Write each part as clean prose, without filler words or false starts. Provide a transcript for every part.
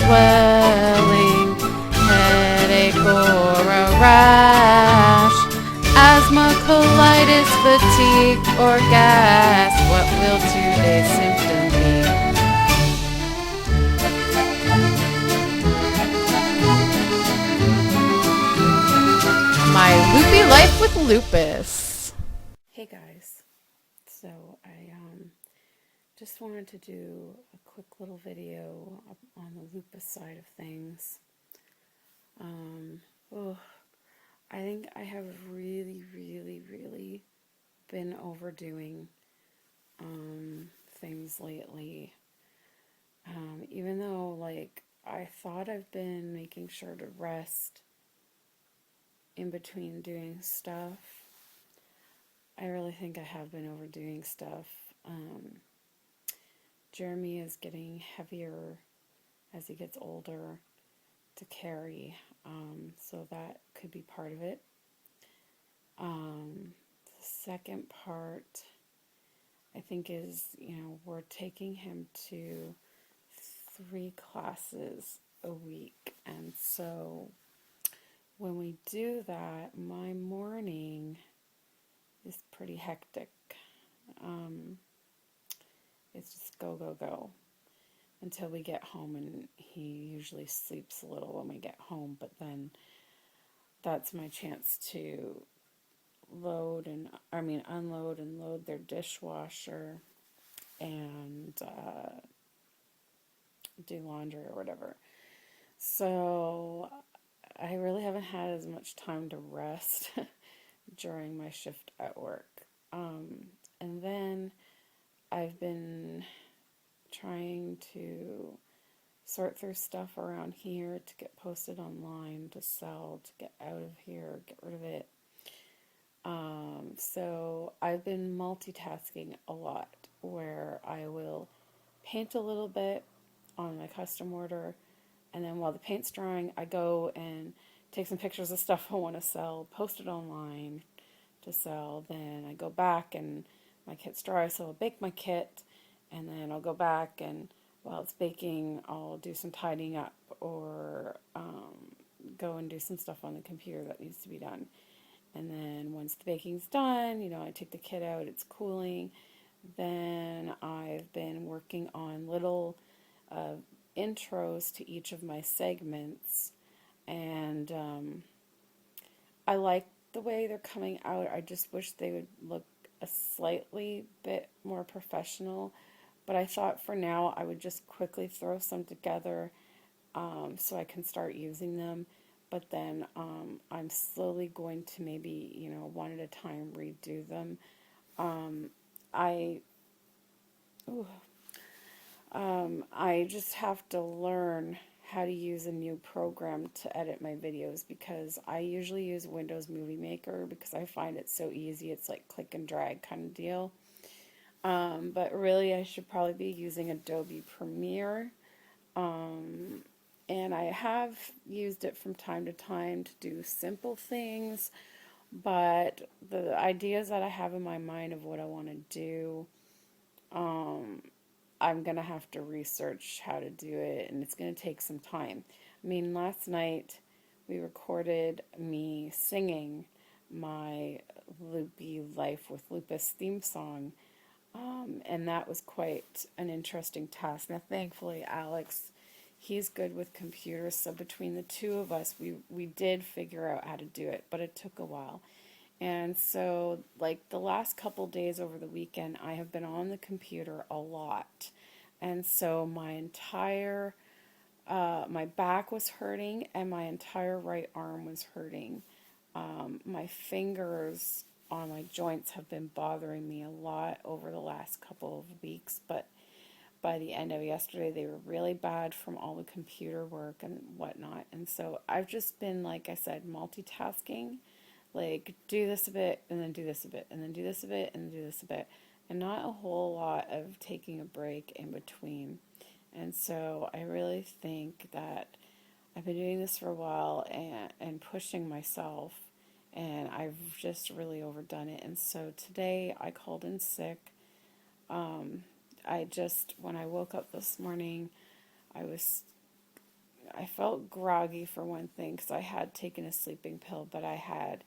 swelling, headache or a rash, asthma, colitis, fatigue, or gas. What will today's symptom be? My loopy life with lupus. Hey guys, so I just wanted to do a quick little video on the lupus side of things. I think I have really been overdoing things lately. Even though, like, I thought I've been making sure to rest in between doing stuff, I really think I have been overdoing stuff. Jeremy is getting heavier as he gets older to carry, so that could be part of it. The second part, I think, is, we're taking him to 3 classes a week, and so when we do that, my morning is pretty hectic. It's just go until we get home, and he usually sleeps a little when we get home, but then that's my chance to unload and load their dishwasher and do laundry or whatever. So I really haven't had as much time to rest during my shift at work. And then I've been trying to sort through stuff around here to get posted online, to sell, to get out of here, get rid of it. So I've been multitasking a lot, where I will paint a little bit on my custom order, and then while the paint's drying, I go and take some pictures of stuff I want to sell, post it online to sell. Then I go back and my kit's dry, so I'll bake my kit, and then I'll go back, and while it's baking, I'll do some tidying up, or go and do some stuff on the computer that needs to be done. And then once the baking's done, I take the kit out, it's cooling. Then I've been working on little intros to each of my segments, and I like the way they're coming out. I just wish they would look a slightly bit more professional, but I thought for now I would just quickly throw some together so I can start using them. But then I'm slowly going to maybe, one at a time redo them. I just have to learn how to use a new program to edit my videos, because I usually use Windows Movie Maker because I find it so easy. It's like click and drag kind of deal. But really I should probably be using Adobe Premiere. And I have used it from time to time to do simple things, but the ideas that I have in my mind of what I want to do, I'm going to have to research how to do it, and it's going to take some time. I mean, last night we recorded me singing my Loopy Life with Lupus theme song, and that was quite an interesting task. Now, thankfully, Alex, he's good with computers, so between the two of us, we did figure out how to do it, but it took a while. And so, like, the last couple days over the weekend, I have been on the computer a lot. And so my back was hurting, and my entire right arm was hurting. My fingers on my joints have been bothering me a lot over the last couple of weeks, but by the end of yesterday, they were really bad from all the computer work and whatnot. And so I've just been, like I said, multitasking, like do this a bit, and then do this a bit, and then do this a bit, and then do this a bit, and not a whole lot of taking a break in between. And so I really think that I've been doing this for a while and pushing myself, and I've just really overdone it. And so today I called in sick. When I woke up this morning, I was I felt groggy for one thing because I had taken a sleeping pill, but I had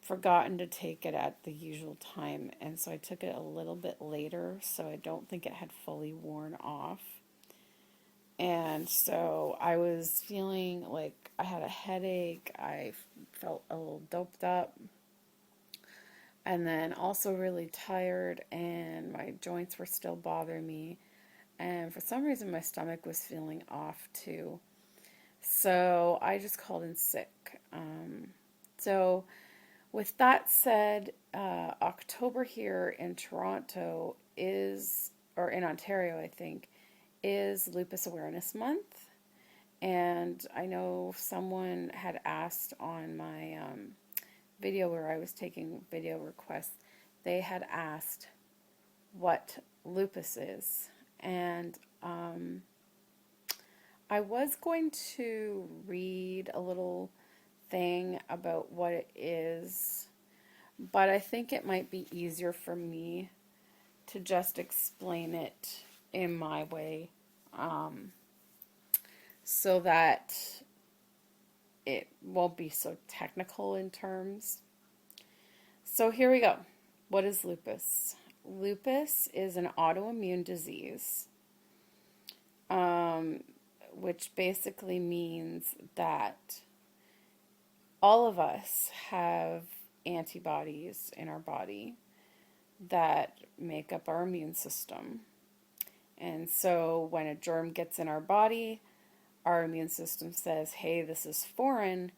forgotten to take it at the usual time, and so I took it a little bit later, so I don't think it had fully worn off. And so I was feeling like I had a headache, I felt a little doped up, and then also really tired, and my joints were still bothering me. And for some reason, my stomach was feeling off too. So I just called in sick. So, with that said, October here in Toronto is, or in Ontario, I think, is Lupus Awareness Month. And I know someone had asked on my video where I was taking video requests, they had asked what lupus is. And I was going to read a little thing about what it is, but I think it might be easier for me to just explain it in my way, so that it won't be so technical in terms. So here we go. What is lupus? Lupus is an autoimmune disease, which basically means that all of us have antibodies in our body that make up our immune system. And so when a germ gets in our body, our immune system says, hey, this is foreign,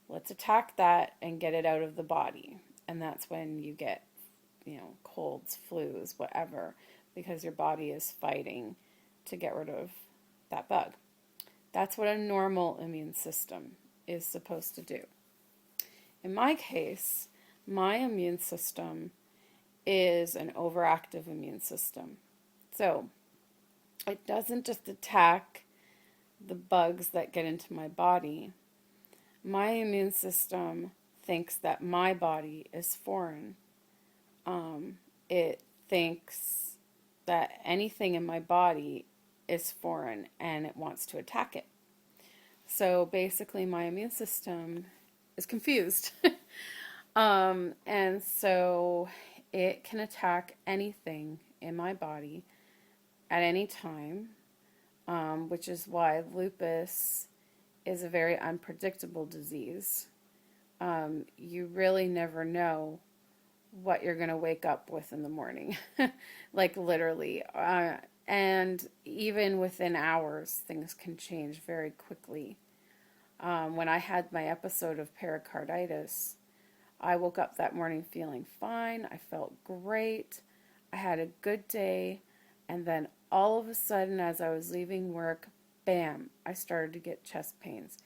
let's attack that and get it out of the body. And that's when you get, colds, flus, whatever, because your body is fighting to get rid of that bug. That's what a normal immune system is supposed to do. In my case, my immune system is an overactive immune system. So it doesn't just attack the bugs that get into my body. My immune system thinks that my body is foreign. It thinks that anything in my body is foreign and it wants to attack it. So basically my immune system is confused. And so it can attack anything in my body at any time, which is why lupus is a very unpredictable disease. You really never know what you're going to wake up with in the morning, like literally. And even within hours, things can change very quickly. When I had my episode of pericarditis, I woke up that morning feeling fine. I felt great. I had a good day. And then all of a sudden, as I was leaving work, bam, I started to get chest pains.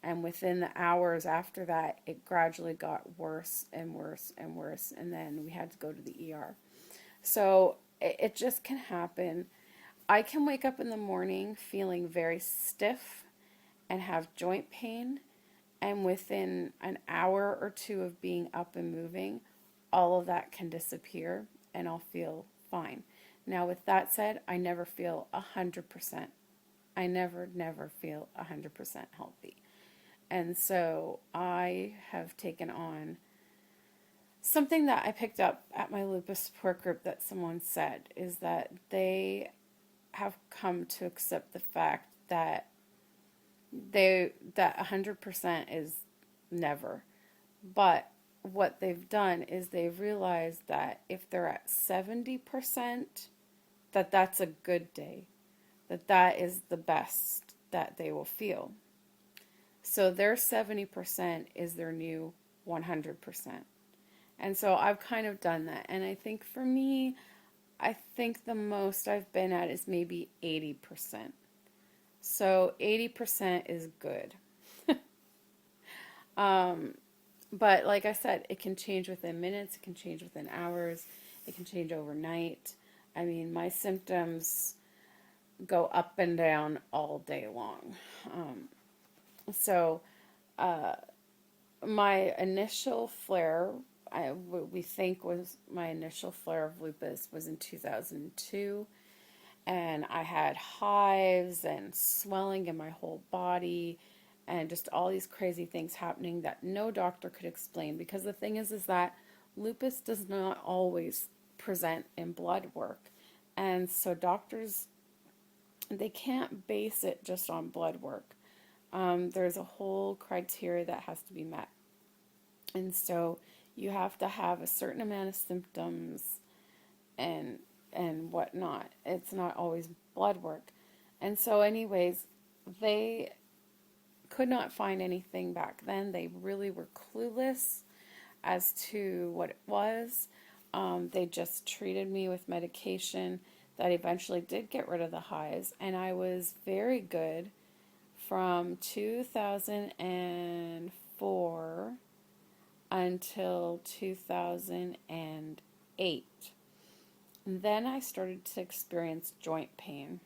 And within the hours after that, it gradually got worse and worse and worse. And then we had to go to the ER. So it just can happen. I can wake up in the morning feeling very stiff and have joint pain. And within an hour or two of being up and moving, all of that can disappear and I'll feel fine. Now, with that said, I never feel 100%. I never feel 100% healthy. And so I have taken on something that I picked up at my lupus support group that someone said is that they have come to accept the fact that 100% is never. But what they've done is they've realized that if they're at 70%, that's a good day, that is the best that they will feel. So their 70% is their new 100%. And so I've kind of done that. And I think for me, I think the most I've been at is maybe 80%. So 80% is good. But like I said, it can change within minutes, it can change within hours, it can change overnight. I mean, my symptoms go up and down all day long. So my initial flare, what we think was my initial flare of lupus was in 2002. and I had hives and swelling in my whole body and just all these crazy things happening that no doctor could explain, because the thing is that lupus does not always present in blood work. And so doctors, they can't base it just on blood work. There's a whole criteria that has to be met. And so you have to have a certain amount of symptoms and whatnot. It's not always blood work. And so anyways, they could not find anything back then. They really were clueless as to what it was. They just treated me with medication that eventually did get rid of the hives, and I was very good from 2004 until 2008. And then I started to experience joint pain.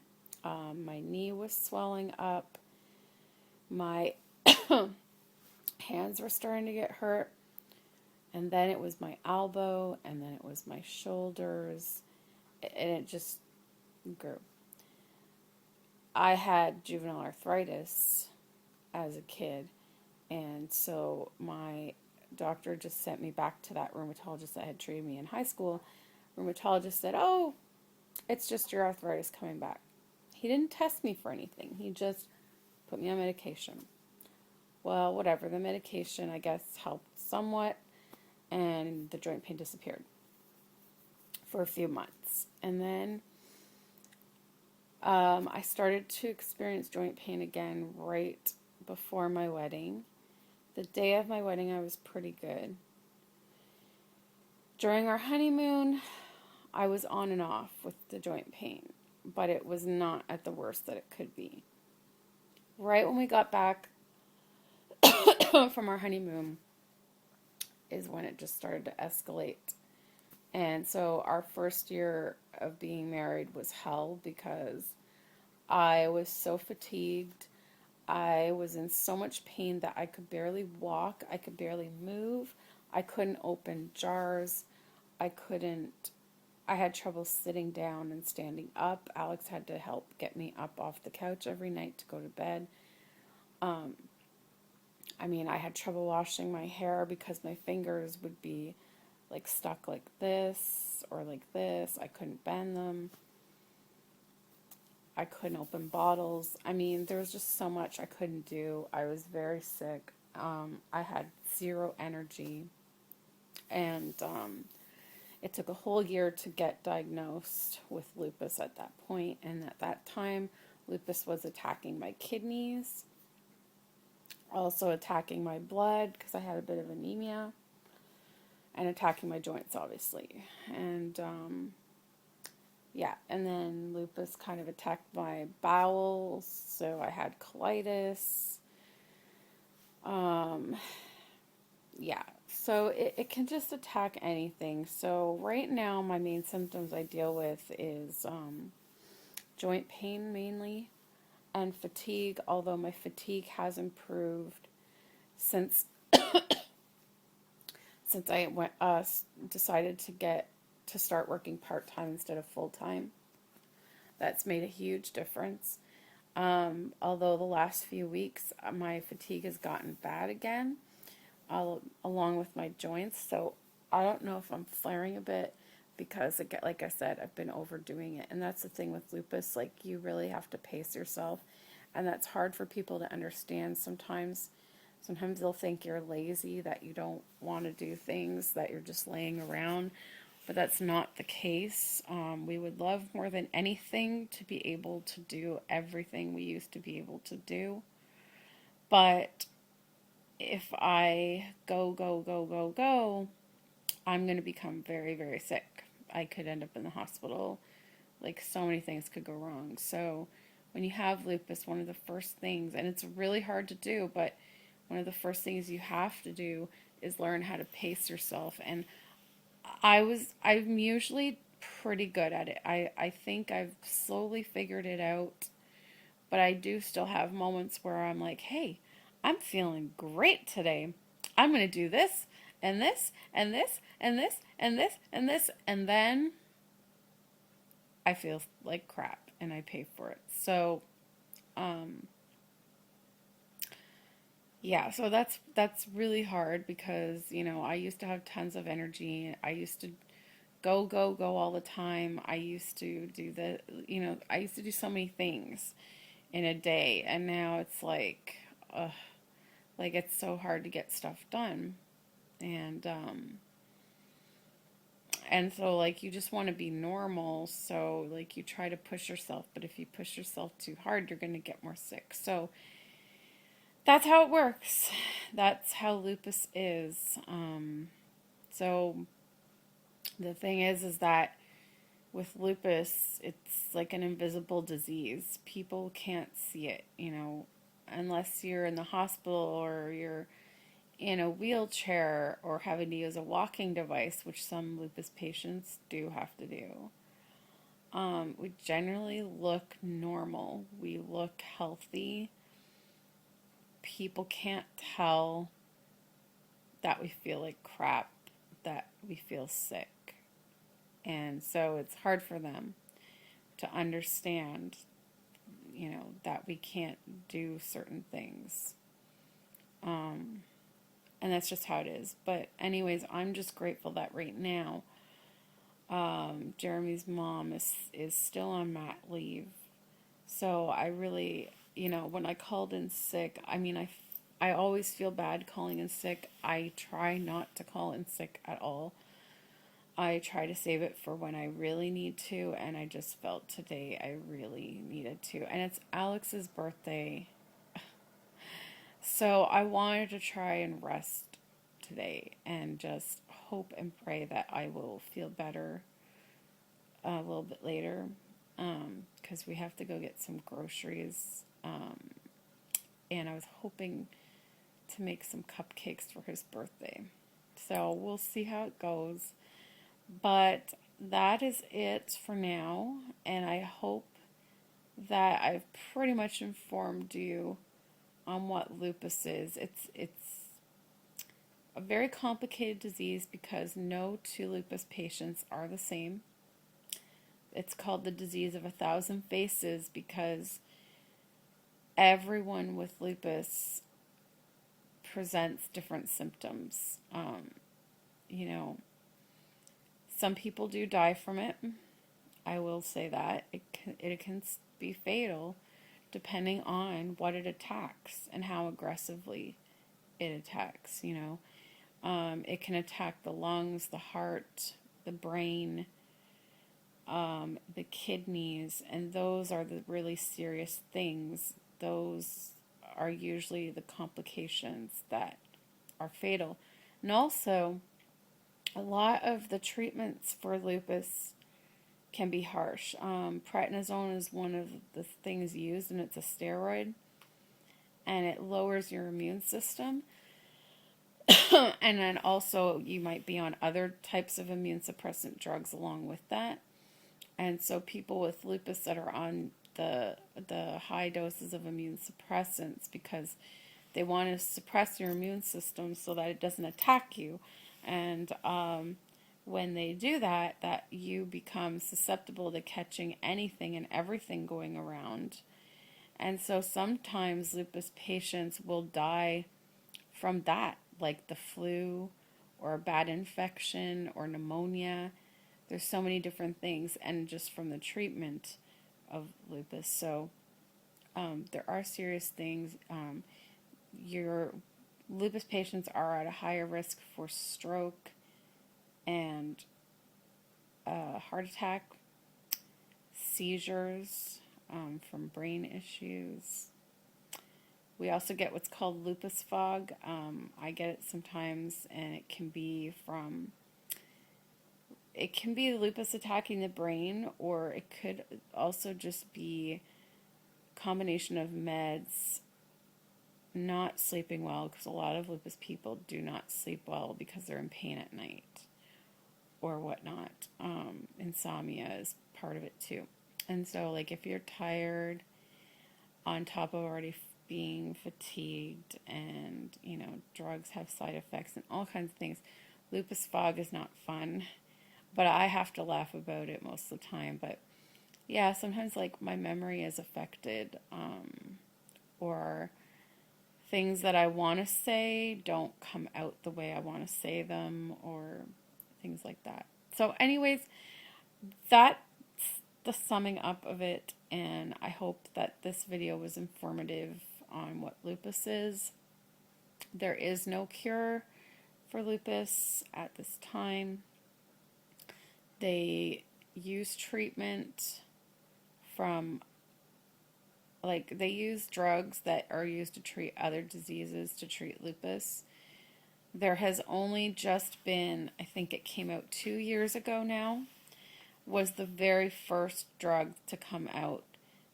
My knee was swelling up. My hands were starting to get hurt. And then it was my elbow, and then it was my shoulders, and it just grew. I had juvenile arthritis as a kid, and so my doctor just sent me back to that rheumatologist that had treated me in high school. Rheumatologist said, "Oh, it's just your arthritis coming back." He didn't test me for anything. He just put me on medication. Well, whatever. The medication, I guess, helped somewhat, and the joint pain disappeared for a few months. And then I started to experience joint pain again right before my wedding. The day of my wedding, I was pretty good. During our honeymoon, I was on and off with the joint pain, but it was not at the worst that it could be. Right when we got back from our honeymoon is when it just started to escalate. And so our first year of being married was hell, because I was so fatigued. I was in so much pain that I could barely walk. I could barely move. I couldn't open jars. I had trouble sitting down and standing up. Alex had to help get me up off the couch every night to go to bed. I had trouble washing my hair because my fingers would be like stuck like this or like this. I couldn't bend them. I couldn't open bottles. There was just so much I couldn't do. I was very sick. I had zero energy. And it took a whole year to get diagnosed with lupus at that point. And at that time, lupus was attacking my kidneys, also attacking my blood because I had a bit of anemia, and attacking my joints, obviously. And and then lupus kind of attacked my bowels, so I had colitis. So it can just attack anything. So right now, my main symptoms I deal with is joint pain mainly, and fatigue, although my fatigue has improved since I decided to start working part-time instead of full-time. That's made a huge difference. Although the last few weeks, my fatigue has gotten bad again, along with my joints. So I don't know if I'm flaring a bit because, like I said, I've been overdoing it. And that's the thing with lupus. Like, you really have to pace yourself. And that's hard for people to understand sometimes. Sometimes they'll think you're lazy, that you don't want to do things, that you're just laying around. But that's not the case. We would love more than anything to be able to do everything we used to be able to do. But if I go, I'm going to become very, very sick. I could end up in the hospital. Like, so many things could go wrong. So when you have lupus, one of the first things, and it's really hard to do, but one of the first things you have to do is learn how to pace yourself. And I'm usually pretty good at it. I think I've slowly figured it out, but I do still have moments where I'm like, hey, I'm feeling great today. I'm going to do this and this and this and this and this and this. And then I feel like crap and I pay for it. So, um, yeah, so that's really hard because, I used to have tons of energy. I used to go, go, go all the time. I used to do I used to do so many things in a day, and now it's like it's so hard to get stuff done. And and so like you just want to be normal, so like you try to push yourself, but if you push yourself too hard, you're going to get more sick. So that's how it works. That's how lupus is. So the thing is that with lupus, it's like an invisible disease. People can't see it, unless you're in the hospital or you're in a wheelchair or having to use a walking device, which some lupus patients do have to do. We generally look normal. We look healthy. People can't tell that we feel like crap, that we feel sick. And so it's hard for them to understand, that we can't do certain things. And that's just how it is. But anyways, I'm just grateful that right now, Jeremy's mom is still on mat leave. So I really, when I called in sick, I mean, I always feel bad calling in sick. I try not to call in sick at all. I try to save it for when I really need to, and I just felt today I really needed to. And it's Alex's birthday, so I wanted to try and rest today and just hope and pray that I will feel better a little bit later, because we have to go get some groceries, and I was hoping to make some cupcakes for his birthday. So we'll see how it goes. But that is it for now, and I hope that I've pretty much informed you on what lupus is. It's a very complicated disease because no two lupus patients are the same. It's called the disease of 1,000 faces because everyone with lupus presents different symptoms. You know, some people do die from it. I will say that. It can be fatal depending on what it attacks and how aggressively it attacks, It can attack the lungs, the heart, the brain, the kidneys, and those are the really serious things. Those are usually the complications that are fatal. And also, a lot of the treatments for lupus can be harsh. Prednisone is one of the things used, and it's a steroid, and it lowers your immune system. And then also, you might be on other types of immune suppressant drugs along with that. And so, people with lupus that are on the high doses of immune suppressants because they want to suppress your immune system so that it doesn't attack you. And when they do that, that you become susceptible to catching anything and everything going around. And so sometimes lupus patients will die from that, like the flu or a bad infection or pneumonia. There's so many different things, and just from the treatment of lupus. So there are serious things. Your lupus patients are at a higher risk for stroke and heart attack, seizures from brain issues. We also get what's called lupus fog. I get it sometimes, and it can be lupus attacking the brain, or it could also just be a combination of meds, not sleeping well, because a lot of lupus people do not sleep well because they're in pain at night or whatnot. Insomnia is part of it too. And so, like, if you're tired on top of already being fatigued and, drugs have side effects and all kinds of things, lupus fog is not fun. But I have to laugh about it most of the time. But yeah, sometimes like my memory is affected, or things that I want to say don't come out the way I want to say them, or things like that. So, anyways, that's the summing up of it, and I hope that this video was informative on what lupus is. There is no cure for lupus at this time. They use treatment from, like, they use drugs that are used to treat other diseases to treat lupus. There has only just been, I think it came out 2 years ago now, was the very first drug to come out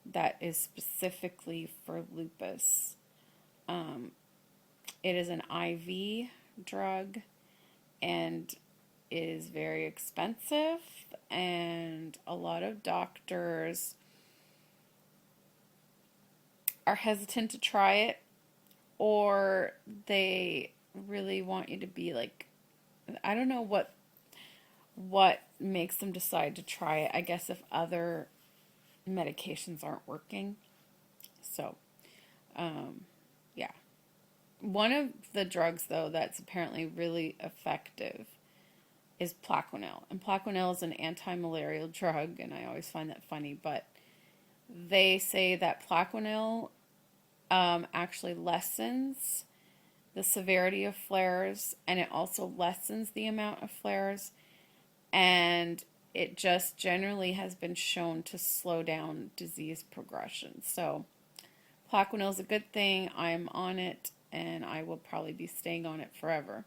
that is specifically for lupus. It is an IV drug, and it is very expensive, and a lot of doctors are hesitant to try it, or they really want you to be like, I don't know what makes them decide to try it. I guess if other medications aren't working. So, yeah. One of the drugs, though, that's apparently really effective is Plaquenil. And Plaquenil is an anti-malarial drug, and I always find that funny, but they say that Plaquenil actually lessens the severity of flares, and it also lessens the amount of flares, and it just generally has been shown to slow down disease progression. So Plaquenil is a good thing. I'm on it, and I will probably be staying on it forever.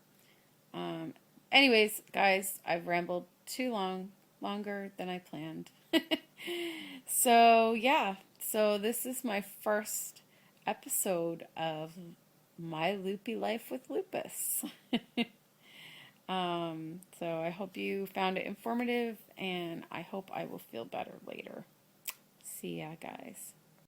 Anyways, guys, I've rambled too longer than I planned. So, yeah. So this is my first episode of my loopy life with lupus. So I hope you found it informative, and I hope I will feel better later. See ya, guys.